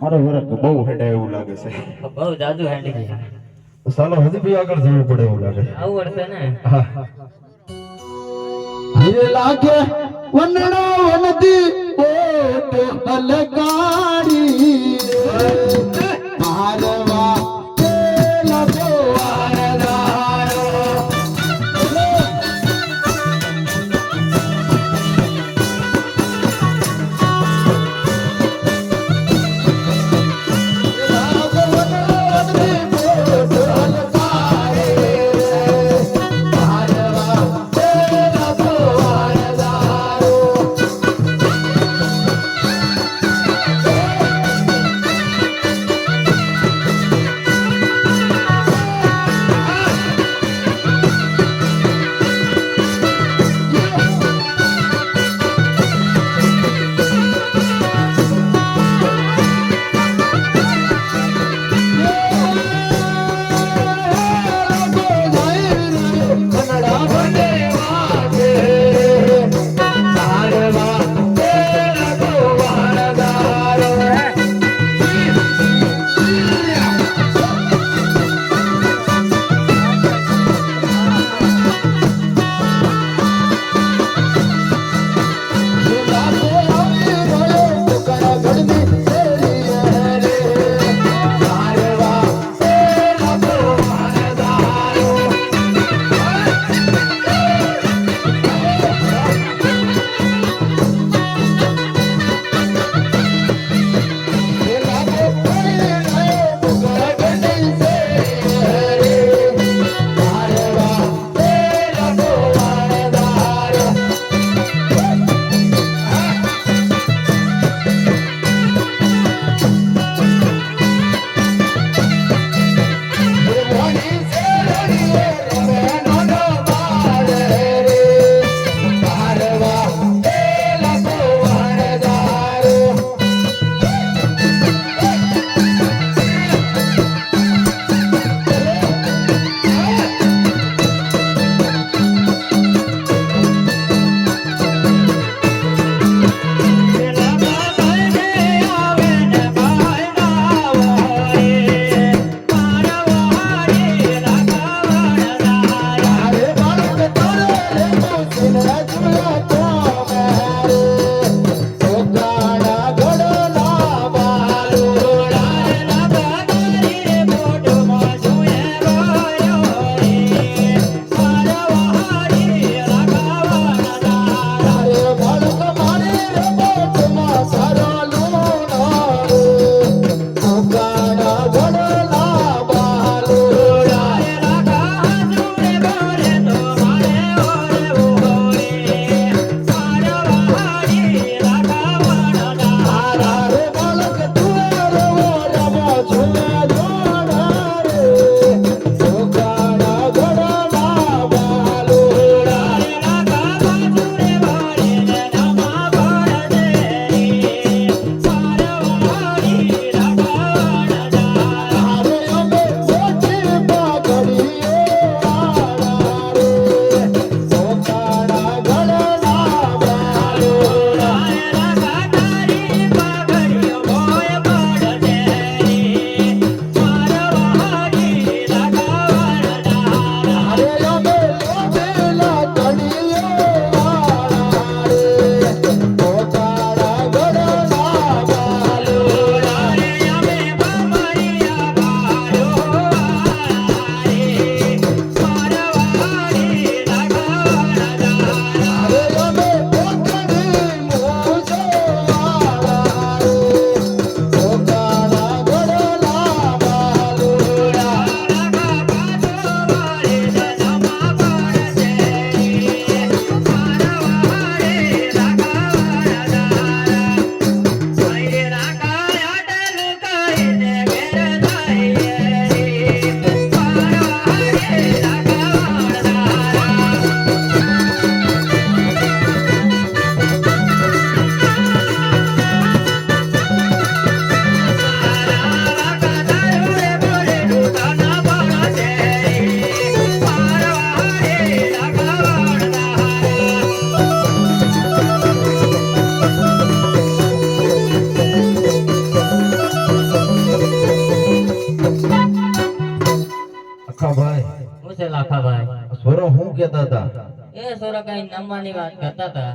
મારો વરખ બહુ હેડે એવું લાગે છે. બહુ જાદુ હેડી ગયા. ચાલો હજી બી આગળ જવું પડે એવું લાગે છે. આવું પડશે ને. હીરે લાગે વનડો વનદી ઓટ અલકારી મારવા લગો વારદારો કહેતા હતા. એ સોરા કઈ નમવાની વાત કરતા હતા.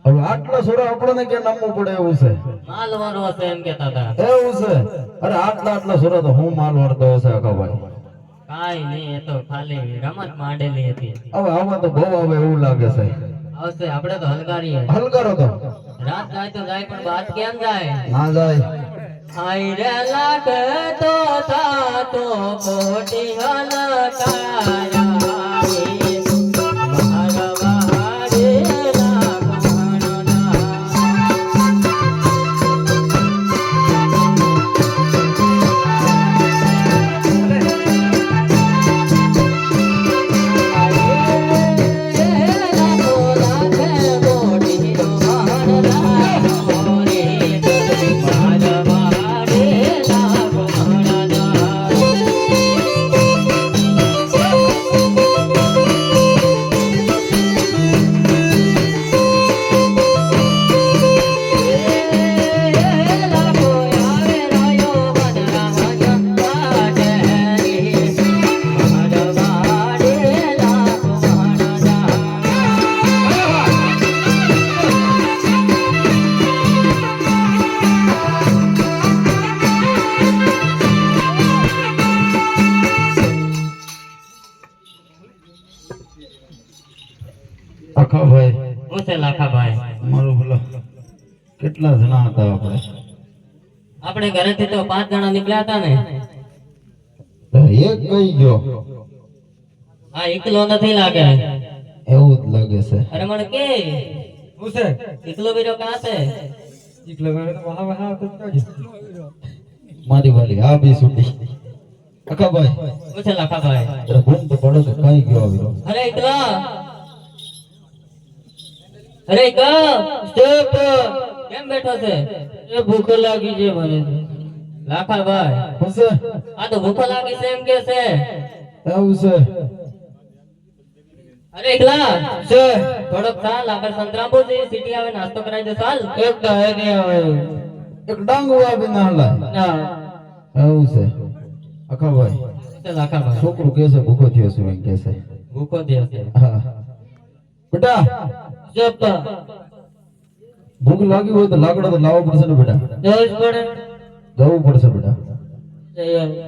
હવે આટલા સોરા આપણને કે નમવું પડે એવું છે. માલ વારો હશે એમ કેતા હતા. એવું છે. અરે આટલા સોરા તો હું માલ વાળતો હશે અકાભાઈ. કાઈ નહીં, એ તો ખાલી રમત માંડેલી હતી. હવે આમાં તો બહુ આવે એવું લાગે છે. આવશે, આપણે તો હલકારીએ. હલકારો તો રાત જાય તો જાય, પણ બાત કેમ જાય? ના જાય. આઈ રે લાગતો થાતો કોટી હલકાયા. અકાભાઈ હું છે લાખાભાઈ? મારું બોલો કેટલા જણા હતા આપણે? આપણે ઘરેથી તો 5 જણા નીકળ્યા હતા ને. તો એક કઈ ગયો આ એકલો નથી લાગે. એવું જ લાગે છે. અરે મને કે હું છે એકલો બીજો કાં છે? એકલો ગયો તો વહા તો જ મારી વાલી આ બી સુટી. અકાભાઈ હું છે લાખાભાઈ? અરે બૂમ તો પડો કે કઈ ગયો આવ્યો. અરે એકલા, અરે એકલા સ્ટેપ કેમ બેઠો છે? એ ભૂખ લાગી છે મને. લાખાભાઈ હું છે? આ તો ભૂખ લાગી છે એમ કે છે. એવું છે. અરે એકલા છે, થોડોક ચાલ આગળ સંતરામપુર જઈએ, સિટી આવે નાસ્તો કરાવી દે. ચાલ. એક તો હે નહીં આવે. એક ડાંગ વાવી ના હલાય. ના એવું છે. અકાભાઈ લાખાભાઈ છોકરું કે છે ભૂખો થયો છે એમ કે છે. ભૂખો થયો છે. હા બેટા ચપ ભૂખ લાગી હોય તો લાકડા તો લાવવા પડશે ને બેટા. જવું જ પડે. જવું પડશે બેટા. જઈએ.